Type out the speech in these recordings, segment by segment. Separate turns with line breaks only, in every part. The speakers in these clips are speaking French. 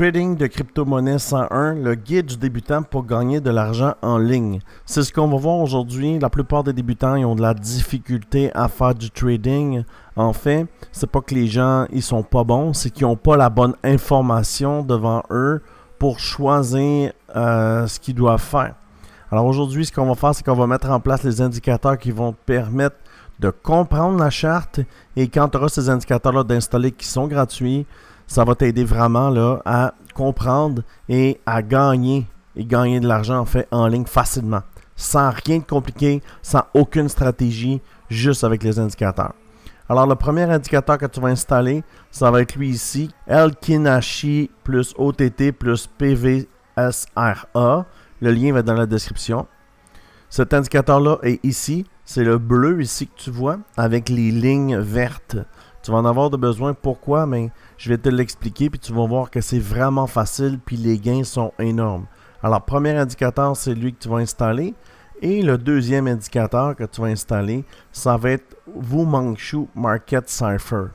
Trading de crypto-monnaie 101, le guide du débutant pour gagner de l'argent en ligne. C'est ce qu'on va voir aujourd'hui. La plupart des débutants ils ont de la difficulté à faire du trading. En fait, c'est pas que les gens ils sont pas bons, c'est qu'ils n'ont pas la bonne information devant eux pour choisir ce qu'ils doivent faire. Alors aujourd'hui, ce qu'on va faire, c'est qu'on va mettre en place les indicateurs qui vont te permettre de comprendre la charte et quand tu auras ces indicateurs-là d'installer qui sont gratuits, ça va t'aider vraiment là, à comprendre et à gagner de l'argent en fait en ligne facilement, sans rien de compliqué, sans aucune stratégie, juste avec les indicateurs. Alors le premier indicateur que tu vas installer, ça va être lui ici, Elkinashi plus OTT plus PVSRA. Le lien va être dans la description. Cet indicateur-là est ici, c'est le bleu ici que tu vois avec les lignes vertes. Tu vas en avoir de besoin. Pourquoi? Mais je vais te l'expliquer puis tu vas voir que c'est vraiment facile puis les gains sont énormes. Alors, premier indicateur, c'est lui que tu vas installer. Et le deuxième indicateur que tu vas installer, ça va être Wumangshu Market Cipher.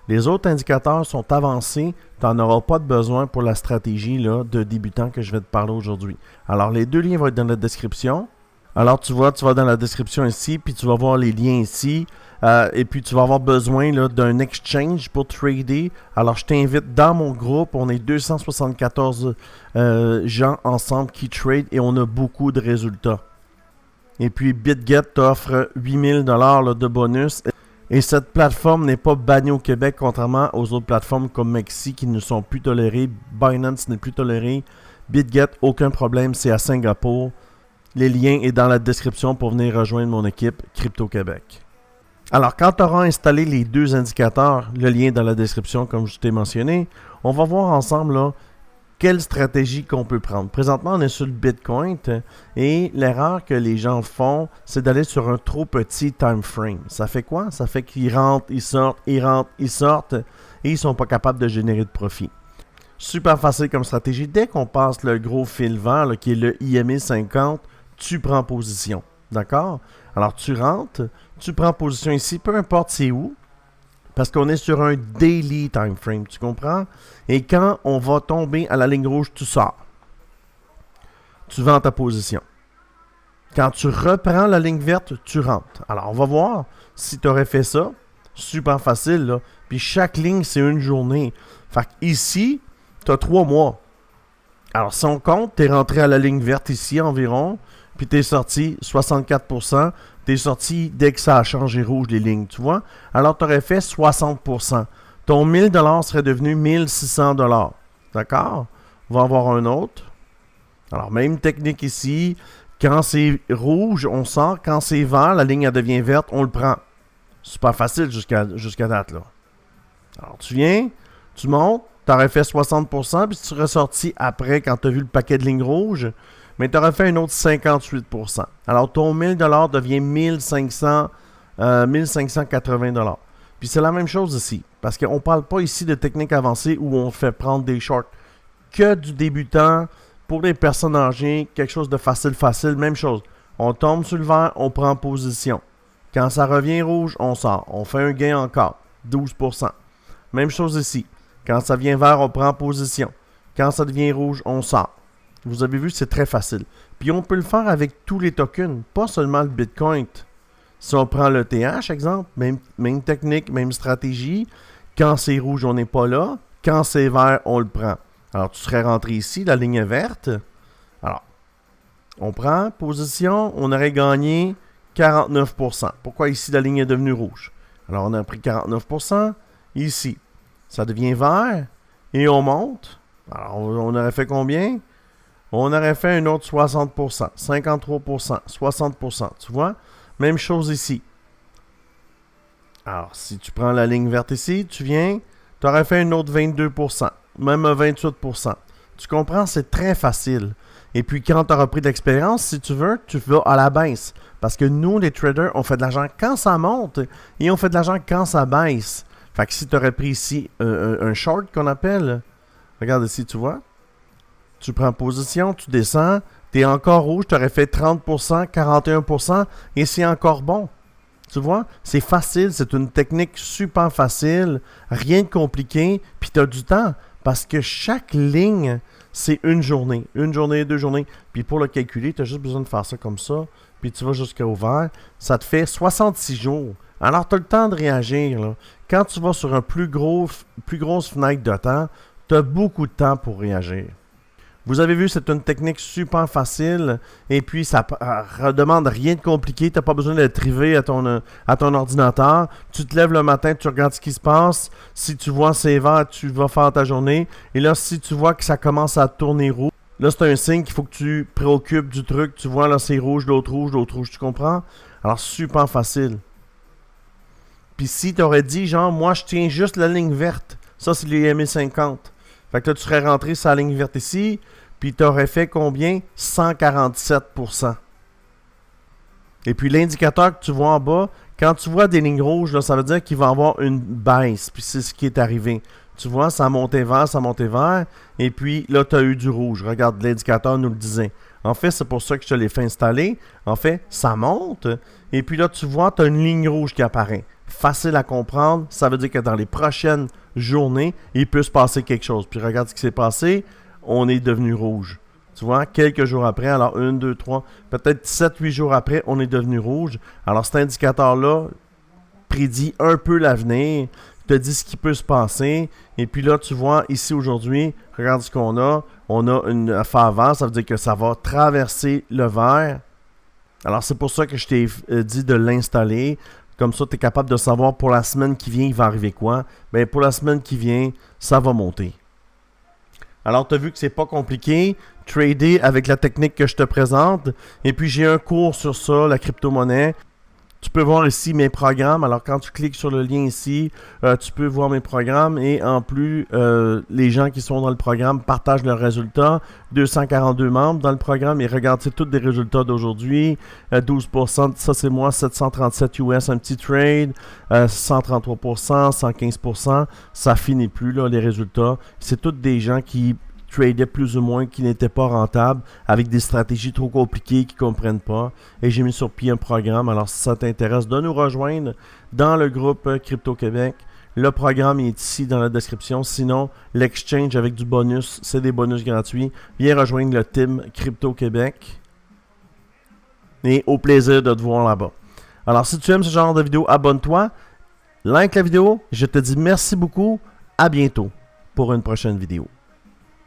Les autres indicateurs sont avancés. Tu n'en auras pas de besoin pour la stratégie là, de débutant que je vais te parler aujourd'hui. Alors, les deux liens vont être dans la description. Alors, tu vas dans la description ici, puis tu vas voir les liens ici. Et puis, tu vas avoir besoin d'un exchange pour trader. Alors, je t'invite dans mon groupe. On est 274 gens ensemble qui trade et on a beaucoup de résultats. Et puis, BitGet t'offre 8000 $ de bonus. Et cette plateforme n'est pas bannie au Québec, contrairement aux autres plateformes comme Mexi qui ne sont plus tolérées. Binance n'est plus toléré. BitGet, aucun problème, c'est à Singapour. Les liens sont dans la description pour venir rejoindre mon équipe Crypto Québec. Alors, quand tu auras installé les deux indicateurs, le lien est dans la description comme je t'ai mentionné, on va voir ensemble là, quelle stratégie qu'on peut prendre. Présentement, on est sur le Bitcoin et l'erreur que les gens font, c'est d'aller sur un trop petit time frame. Ça fait quoi? Ça fait qu'ils rentrent, ils sortent, ils rentrent, ils sortent et ils ne sont pas capables de générer de profit. Super facile comme stratégie. Dès qu'on passe le gros fil vert là, qui est le IME 50, tu prends position. D'accord? Alors, tu rentres, tu prends position ici, peu importe c'est où, parce qu'on est sur un daily time frame, tu comprends? Et quand on va tomber à la ligne rouge, tu sors. Tu vends ta position. Quand tu reprends la ligne verte, tu rentres. Alors, on va voir si tu aurais fait ça. Super facile, là. Puis chaque ligne, c'est une journée. Fait qu'ici, tu as 3 mois. Alors, si on compte, tu es rentré à la ligne verte ici environ, puis tu es sorti 64%. Tu es sorti dès que ça a changé rouge les lignes, tu vois? Alors, tu aurais fait 60%. Ton 1000 $ serait devenu 1600 $. D'accord? On va en voir un autre. Alors, même technique ici. Quand c'est rouge, on sort. Quand c'est vert, la ligne elle devient verte, on le prend. Super facile jusqu'à date, là. Alors, tu viens, tu montes, tu aurais fait 60%, puis tu serais sorti après quand tu as vu le paquet de lignes rouges. Mais tu aurais fait un autre 58%. Alors, ton 1000 $ devient 1580 $. Puis c'est la même chose ici. Parce qu'on ne parle pas ici de techniques avancées où on fait prendre des shorts. Que du débutant, pour les personnes âgées, quelque chose de facile. Même chose. On tombe sur le vert, on prend position. Quand ça revient rouge, on sort. On fait un gain encore. 12%. Même chose ici. Quand ça vient vert, on prend position. Quand ça devient rouge, on sort. Vous avez vu, c'est très facile. Puis on peut le faire avec tous les tokens, pas seulement le Bitcoin. Si on prend le TH, exemple, même technique, même stratégie. Quand c'est rouge, on n'est pas là. Quand c'est vert, on le prend. Alors, tu serais rentré ici, la ligne est verte. Alors, on prend position, on aurait gagné 49%. Pourquoi ici, la ligne est devenue rouge? Alors, on a pris 49%. Ici, ça devient vert et on monte. Alors, on aurait fait combien? On aurait fait un autre 60%, 53%, 60%. Tu vois? Même chose ici. Alors, si tu prends la ligne verte ici, tu viens, tu aurais fait un autre 22%, même un 28%. Tu comprends? C'est très facile. Et puis, quand tu auras pris de l'expérience, si tu veux, tu vas à la baisse. Parce que nous, les traders, on fait de l'argent quand ça monte et on fait de l'argent quand ça baisse. Fait que si tu aurais pris ici un short qu'on appelle, regarde ici, tu vois? Tu prends position, tu descends, tu es encore rouge, tu aurais fait 30%, 41% et c'est encore bon. Tu vois? C'est facile, c'est une technique super facile, rien de compliqué, puis tu as du temps. Parce que chaque ligne, c'est une journée, 2 journées. Puis pour le calculer, tu as juste besoin de faire ça comme ça. Puis tu vas jusqu'au vert. Ça te fait 66 jours. Alors, tu as le temps de réagir. Là. Quand tu vas sur un plus grosse fenêtre de temps, tu as beaucoup de temps pour réagir. Vous avez vu, c'est une technique super facile et puis ça ne demande rien de compliqué. Tu n'as pas besoin d'être rivé à ton ordinateur. Tu te lèves le matin, tu regardes ce qui se passe. Si tu vois c'est vert, tu vas faire ta journée. Et là, si tu vois que ça commence à tourner rouge, là, c'est un signe qu'il faut que tu préoccupes du truc. Tu vois, là, c'est rouge, l'autre rouge, tu comprends? Alors, super facile. Puis si tu aurais dit, genre, moi, je tiens juste la ligne verte. Ça, c'est les 1050. Fait que là, tu serais rentré sur la ligne verte ici, puis tu aurais fait combien? 147%. Et puis l'indicateur que tu vois en bas, quand tu vois des lignes rouges, là, ça veut dire qu'il va y avoir une baisse. Puis c'est ce qui est arrivé. Tu vois, ça montait vert, et puis là, tu as eu du rouge. Regarde, l'indicateur nous le disait. En fait, c'est pour ça que je te l'ai fait installer. En fait, ça monte, et puis là, tu vois, tu as une ligne rouge qui apparaît. Facile à comprendre, ça veut dire que dans les prochaines journées, il peut se passer quelque chose. Puis regarde ce qui s'est passé, on est devenu rouge. Tu vois, quelques jours après, alors 1, 2, 3, peut-être 7, 8 jours après, on est devenu rouge. Alors cet indicateur-là prédit un peu l'avenir, te dit ce qui peut se passer. Et puis là, tu vois, ici aujourd'hui, regarde ce qu'on a. On a une affaire vert, ça veut dire que ça va traverser le vert. Alors c'est pour ça que je t'ai dit de l'installer. Comme ça, tu es capable de savoir pour la semaine qui vient, il va arriver quoi. Bien, pour la semaine qui vient, ça va monter. Alors, tu as vu que c'est pas compliqué. Trader avec la technique que je te présente. Et puis, j'ai un cours sur ça, la crypto-monnaie. Tu peux voir ici mes programmes. Alors, quand tu cliques sur le lien ici, tu peux voir mes programmes. Et en plus, les gens qui sont dans le programme partagent leurs résultats. 242 membres dans le programme. Et regardez, c'est tous des résultats d'aujourd'hui. 12%, ça c'est moi. 737 US, un petit trade. 133%, 115%. Ça finit plus, là, les résultats. C'est tous des gens qui tradaient plus ou moins, qui n'étaient pas rentables, avec des stratégies trop compliquées qu'ils ne comprennent pas. Et j'ai mis sur pied un programme. Alors, si ça t'intéresse de nous rejoindre dans le groupe Crypto Québec, le programme est ici dans la description. Sinon, l'exchange avec du bonus, c'est des bonus gratuits. Viens rejoindre le team Crypto Québec. Et au plaisir de te voir là-bas. Alors, si tu aimes ce genre de vidéo, abonne-toi. Like la vidéo. Je te dis merci beaucoup. À bientôt pour une prochaine vidéo.